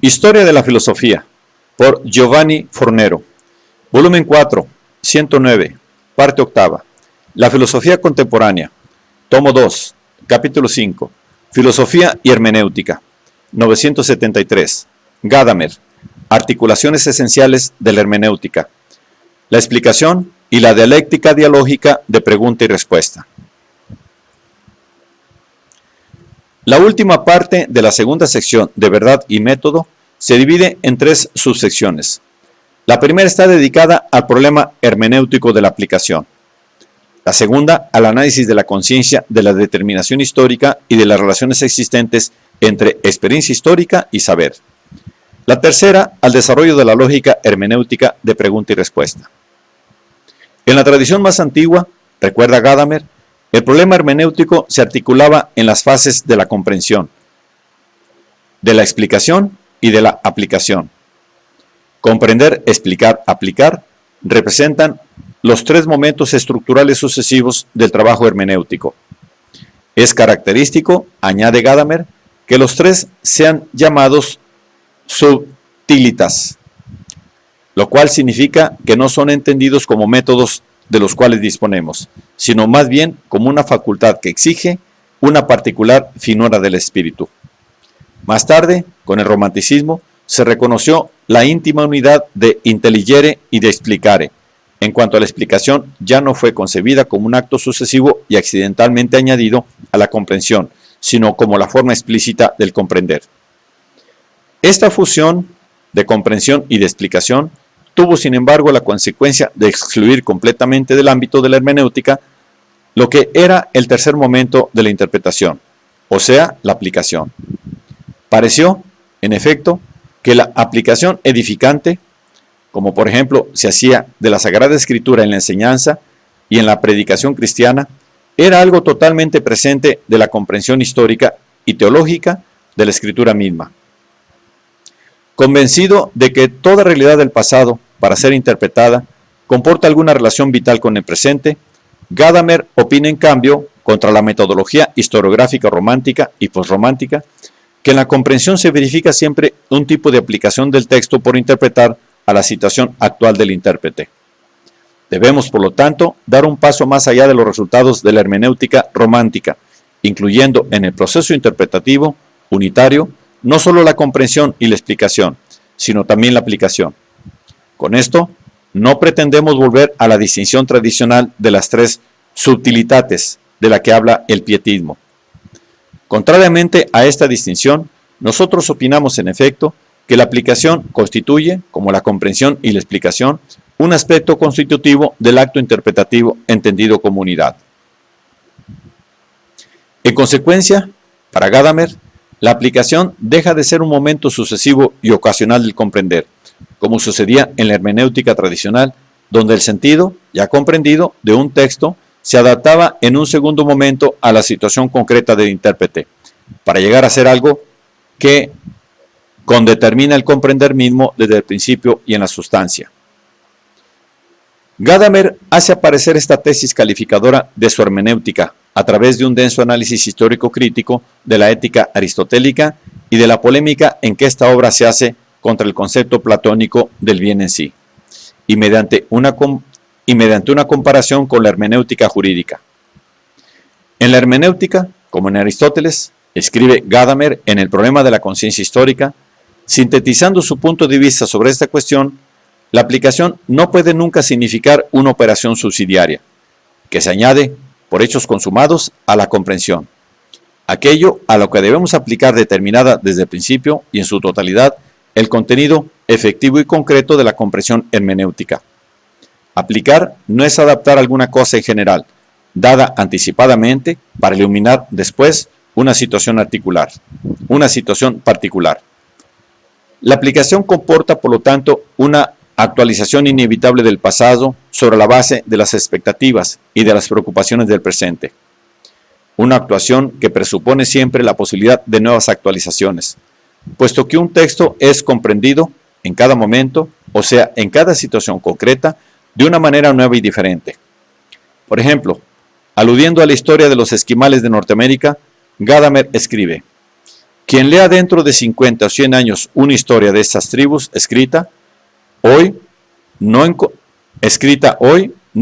Historia de la filosofía, por Giovanni Fornero. Volumen 4, 109, parte octava. La filosofía contemporánea. Tomo 2, capítulo 5. Filosofía y hermenéutica. 973. Gadamer. Articulaciones esenciales de la hermenéutica. La explicación y la dialéctica dialógica de pregunta y respuesta. La última parte de la segunda sección de verdad y método se divide en tres subsecciones. La primera está dedicada al problema hermenéutico de la aplicación. La segunda, al análisis de la conciencia, de la determinación histórica y de las relaciones existentes entre experiencia histórica y saber. La tercera, al desarrollo de la lógica hermenéutica de pregunta y respuesta. En la tradición más antigua, recuerda Gadamer, el problema hermenéutico se articulaba en las fases de la comprensión, de la explicación y de la aplicación. Comprender, explicar, aplicar representan los tres momentos estructurales sucesivos del trabajo hermenéutico. Es característico, añade Gadamer, que los tres sean llamados subtilitas, lo cual significa que no son entendidos como métodos de los cuales disponemos, sino más bien como una facultad que exige una particular finura del espíritu. Más tarde, con el romanticismo, se reconoció la íntima unidad de intelligere y de explicare, en cuanto a la explicación ya no fue concebida como un acto sucesivo y accidentalmente añadido a la comprensión, sino como la forma explícita del comprender. Esta fusión de comprensión y de explicación tuvo, sin embargo, la consecuencia de excluir completamente del ámbito de la hermenéutica lo que era el tercer momento de la interpretación, o sea, la aplicación. Pareció, en efecto, que la aplicación edificante, como por ejemplo se hacía de la Sagrada Escritura en la enseñanza y en la predicación cristiana, era algo totalmente presente de la comprensión histórica y teológica de la Escritura misma. Convencido de que toda realidad del pasado, para ser interpretada, comporta alguna relación vital con el presente, Gadamer opina en cambio, contra la metodología historiográfica romántica y posromántica, que en la comprensión se verifica siempre un tipo de aplicación del texto por interpretar a la situación actual del intérprete. Debemos, por lo tanto, dar un paso más allá de los resultados de la hermenéutica romántica, incluyendo en el proceso interpretativo unitario no solo la comprensión y la explicación, sino también la aplicación. Con esto, no pretendemos volver a la distinción tradicional de las tres subtilitates de la que habla el pietismo. Contrariamente a esta distinción, nosotros opinamos en efecto que la aplicación constituye, como la comprensión y la explicación, un aspecto constitutivo del acto interpretativo entendido como unidad. En consecuencia, para Gadamer, la aplicación deja de ser un momento sucesivo y ocasional del comprender, como sucedía en la hermenéutica tradicional, donde el sentido, ya comprendido, de un texto se adaptaba en un segundo momento a la situación concreta del intérprete, para llegar a ser algo que condetermina el comprender mismo desde el principio y en la sustancia. Gadamer hace aparecer esta tesis calificadora de su hermenéutica a través de un denso análisis histórico-crítico de la ética aristotélica y de la polémica en que esta obra se hace contra el concepto platónico del bien en sí, y mediante una comparación con la hermenéutica jurídica. En la hermenéutica, como en Aristóteles, escribe Gadamer en el problema de la conciencia histórica, sintetizando su punto de vista sobre esta cuestión, la aplicación no puede nunca significar una operación subsidiaria, que se añade por hechos consumados a la comprensión. Aquello a lo que debemos aplicar determinada desde el principio y en su totalidad el contenido efectivo y concreto de la comprensión hermenéutica. Aplicar no es adaptar alguna cosa en general, dada anticipadamente para iluminar después una situación particular. La aplicación comporta, por lo tanto, una actualización inevitable del pasado sobre la base de las expectativas y de las preocupaciones del presente. Una actuación que presupone siempre la posibilidad de nuevas actualizaciones, puesto que un texto es comprendido en cada momento, o sea, en cada situación concreta, de una manera nueva y diferente. Por ejemplo, aludiendo a la historia de los esquimales de Norteamérica, Gadamer escribe: Quien lea dentro de 50 o 100 años una historia de estas tribus escrita hoy, no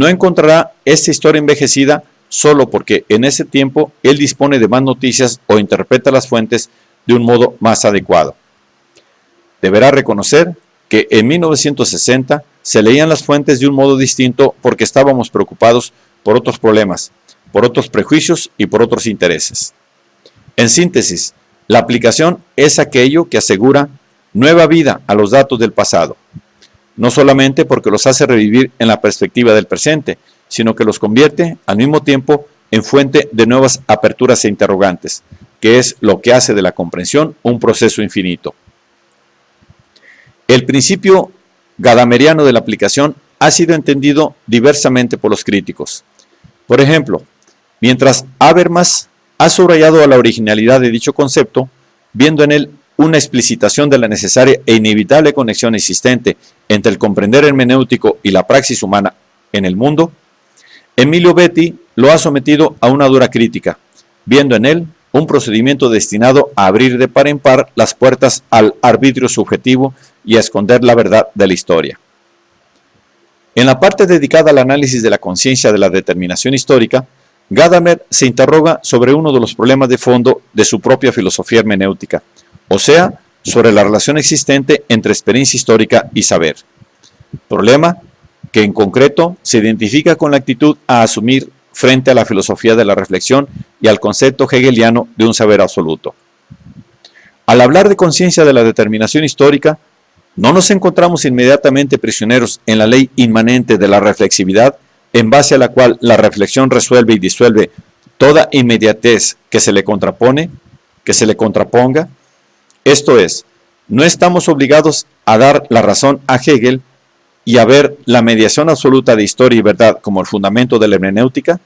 encontrará esta historia envejecida solo porque en ese tiempo él dispone de más noticias o interpreta las fuentes de un modo más adecuado. Deberá reconocer que en 1960 se leían las fuentes de un modo distinto porque estábamos preocupados por otros problemas, por otros prejuicios y por otros intereses. En síntesis, la aplicación es aquello que asegura nueva vida a los datos del pasado, no solamente porque los hace revivir en la perspectiva del presente, sino que los convierte al mismo tiempo en fuente de nuevas aperturas e interrogantes, que es lo que hace de la comprensión un proceso infinito. El principio gadameriano de la aplicación ha sido entendido diversamente por los críticos. Por ejemplo, mientras Habermas ha subrayado a la originalidad de dicho concepto, viendo en él una explicitación de la necesaria e inevitable conexión existente entre el comprender hermenéutico y la praxis humana en el mundo, Emilio Betti lo ha sometido a una dura crítica, viendo en él un procedimiento destinado a abrir de par en par las puertas al arbitrio subjetivo y a esconder la verdad de la historia. En la parte dedicada al análisis de la conciencia de la determinación histórica, Gadamer se interroga sobre uno de los problemas de fondo de su propia filosofía hermenéutica, o sea, sobre la relación existente entre experiencia histórica y saber. Problema que en concreto se identifica con la actitud a asumir frente a la filosofía de la reflexión y al concepto hegeliano de un saber absoluto. Al hablar de conciencia de la determinación histórica, no nos encontramos inmediatamente prisioneros en la ley inmanente de la reflexividad, en base a la cual la reflexión resuelve y disuelve toda inmediatez que se le contraponga. Esto es, no estamos obligados a dar la razón a Hegel y a ver la mediación absoluta de historia y verdad como el fundamento de la hermenéutica.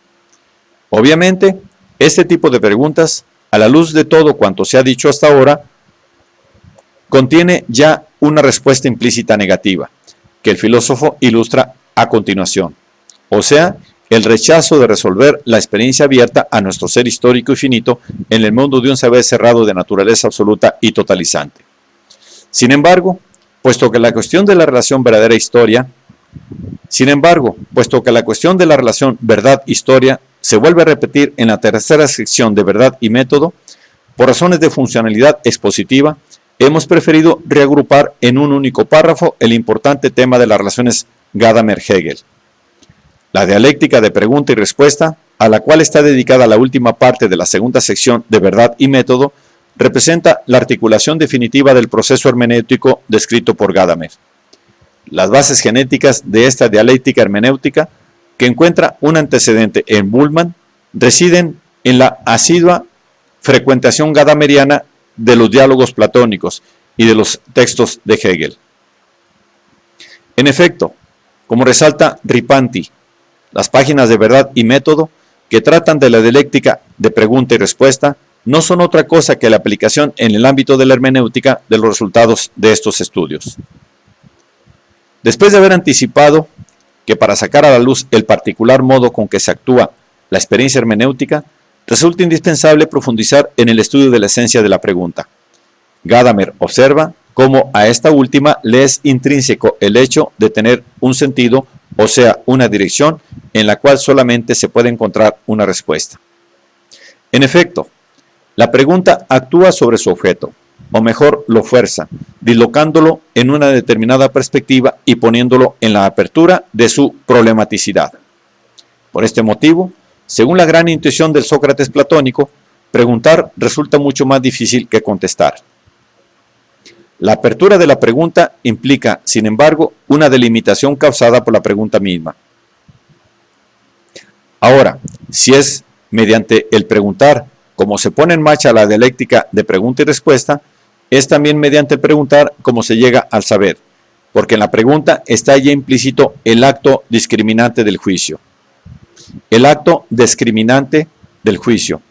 Obviamente, este tipo de preguntas, a la luz de todo cuanto se ha dicho hasta ahora, contiene ya una respuesta implícita negativa, que el filósofo ilustra a continuación, o sea, el rechazo de resolver la experiencia abierta a nuestro ser histórico y finito en el mundo de un saber cerrado de naturaleza absoluta y totalizante. Sin embargo, puesto que la cuestión de la relación verdad-historia se vuelve a repetir en la tercera sección de verdad y método, por razones de funcionalidad expositiva, hemos preferido reagrupar en un único párrafo el importante tema de las relaciones Gadamer-Hegel. La dialéctica de pregunta y respuesta, a la cual está dedicada la última parte de la segunda sección de verdad y método, representa la articulación definitiva del proceso hermenéutico descrito por Gadamer. Las bases genéticas de esta dialéctica hermenéutica, que encuentra un antecedente en Bullmann, residen en la asidua frecuentación gadameriana de los diálogos platónicos y de los textos de Hegel. En efecto, como resalta Ripanti, las páginas de verdad y método que tratan de la dialéctica de pregunta y respuesta no son otra cosa que la aplicación en el ámbito de la hermenéutica de los resultados de estos estudios. Después de haber anticipado que para sacar a la luz el particular modo con que se actúa la experiencia hermenéutica, resulta indispensable profundizar en el estudio de la esencia de la pregunta. Gadamer observa cómo a esta última le es intrínseco el hecho de tener un sentido, o sea, una dirección en la cual solamente se puede encontrar una respuesta. En efecto, la pregunta actúa sobre su objeto, o mejor, lo fuerza, dislocándolo en una determinada perspectiva y poniéndolo en la apertura de su problematicidad. Por este motivo, según la gran intuición del Sócrates platónico, preguntar resulta mucho más difícil que contestar. La apertura de la pregunta implica, sin embargo, una delimitación causada por la pregunta misma. Ahora, si es mediante el preguntar como se pone en marcha la dialéctica de pregunta y respuesta, es también mediante el preguntar como se llega al saber, porque en la pregunta está ya implícito el acto discriminante del juicio. El acto discriminante del juicio.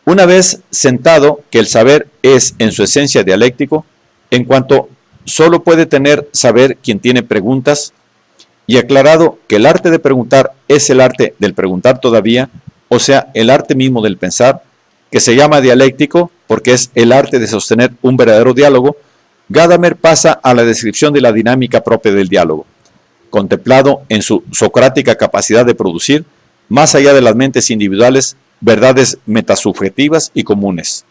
Una vez sentado que el saber es en su esencia dialéctico, en cuanto solo puede tener saber quien tiene preguntas, y aclarado que el arte de preguntar es el arte del preguntar todavía, o sea, el arte mismo del pensar, que se llama dialéctico porque es el arte de sostener un verdadero diálogo, Gadamer pasa a la descripción de la dinámica propia del diálogo, contemplado en su socrática capacidad de producir, más allá de las mentes individuales, verdades metasubjetivas y comunes,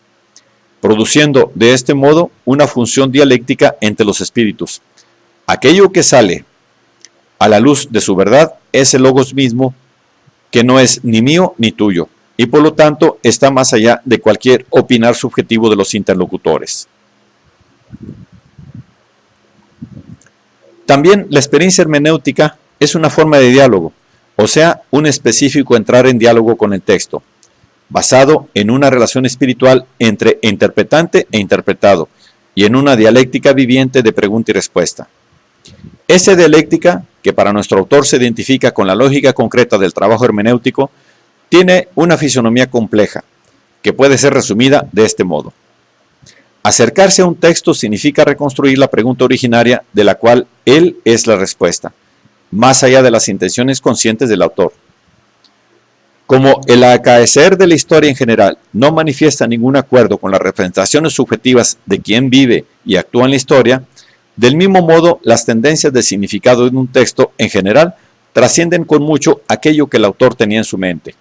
produciendo de este modo una función dialéctica entre los espíritus. Aquello que sale a la luz de su verdad es el logos mismo, que no es ni mío ni tuyo, y por lo tanto está más allá de cualquier opinar subjetivo de los interlocutores. También la experiencia hermenéutica es una forma de diálogo, o sea, un específico entrar en diálogo con el texto, basado en una relación espiritual entre interpretante e interpretado, y en una dialéctica viviente de pregunta y respuesta. Esta dialéctica, que para nuestro autor se identifica con la lógica concreta del trabajo hermenéutico, tiene una fisonomía compleja, que puede ser resumida de este modo. Acercarse a un texto significa reconstruir la pregunta originaria de la cual él es la respuesta, más allá de las intenciones conscientes del autor. Como el acaecer de la historia en general no manifiesta ningún acuerdo con las representaciones subjetivas de quien vive y actúa en la historia, del mismo modo las tendencias de significado en un texto en general trascienden con mucho aquello que el autor tenía en su mente.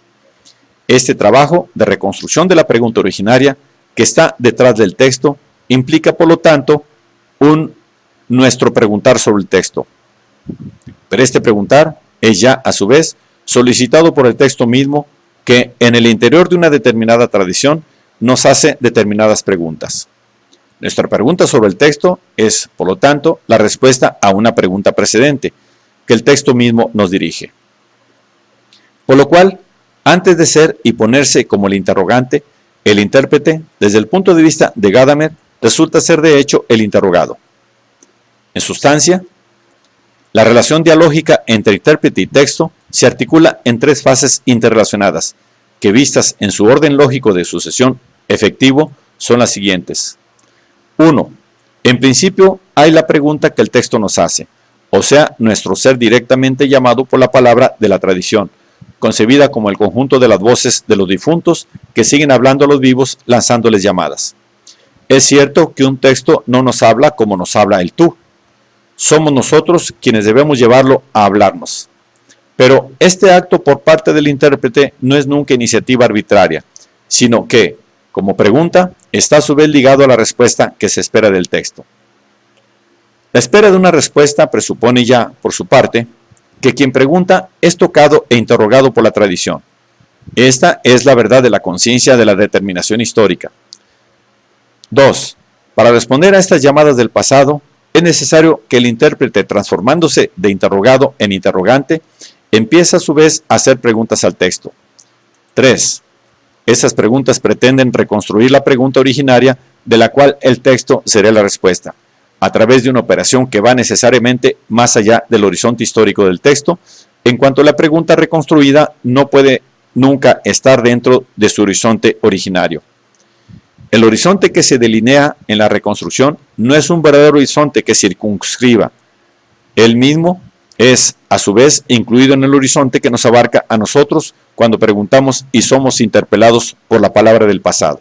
Este trabajo de reconstrucción de la pregunta originaria que está detrás del texto implica, por lo tanto, nuestro preguntar sobre el texto. Pero este preguntar es ya, a su vez, solicitado por el texto mismo que, en el interior de una determinada tradición, nos hace determinadas preguntas. Nuestra pregunta sobre el texto es, por lo tanto, la respuesta a una pregunta precedente que el texto mismo nos dirige. Por lo cual, antes de ser y ponerse como el interrogante, el intérprete, desde el punto de vista de Gadamer, resulta ser de hecho el interrogado. En sustancia, la relación dialógica entre intérprete y texto se articula en tres fases interrelacionadas, que vistas en su orden lógico de sucesión efectivo son las siguientes. 1. En principio hay la pregunta que el texto nos hace, o sea, nuestro ser directamente llamado por la palabra de la tradición, concebida como el conjunto de las voces de los difuntos que siguen hablando a los vivos lanzándoles llamadas. Es cierto que un texto no nos habla como nos habla el tú. Somos nosotros quienes debemos llevarlo a hablarnos. Pero este acto por parte del intérprete no es nunca iniciativa arbitraria, sino que, como pregunta, está a su vez ligado a la respuesta que se espera del texto. La espera de una respuesta presupone ya, por su parte, que quien pregunta es tocado e interrogado por la tradición. Esta es la verdad de la conciencia de la determinación histórica. 2. Para responder a estas llamadas del pasado, es necesario que el intérprete, transformándose de interrogado en interrogante, empiece a su vez a hacer preguntas al texto. 3. Esas preguntas pretenden reconstruir la pregunta originaria de la cual el texto será la respuesta, a través de una operación que va necesariamente más allá del horizonte histórico del texto, en cuanto la pregunta reconstruida no puede nunca estar dentro de su horizonte originario. El horizonte que se delinea en la reconstrucción no es un verdadero horizonte que circunscriba. Él mismo es, a su vez, incluido en el horizonte que nos abarca a nosotros cuando preguntamos y somos interpelados por la palabra del pasado.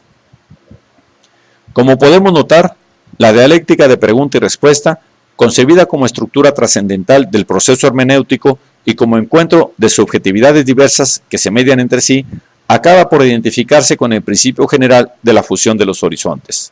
Como podemos notar, la dialéctica de pregunta y respuesta, concebida como estructura trascendental del proceso hermenéutico y como encuentro de subjetividades diversas que se median entre sí, acaba por identificarse con el principio general de la fusión de los horizontes.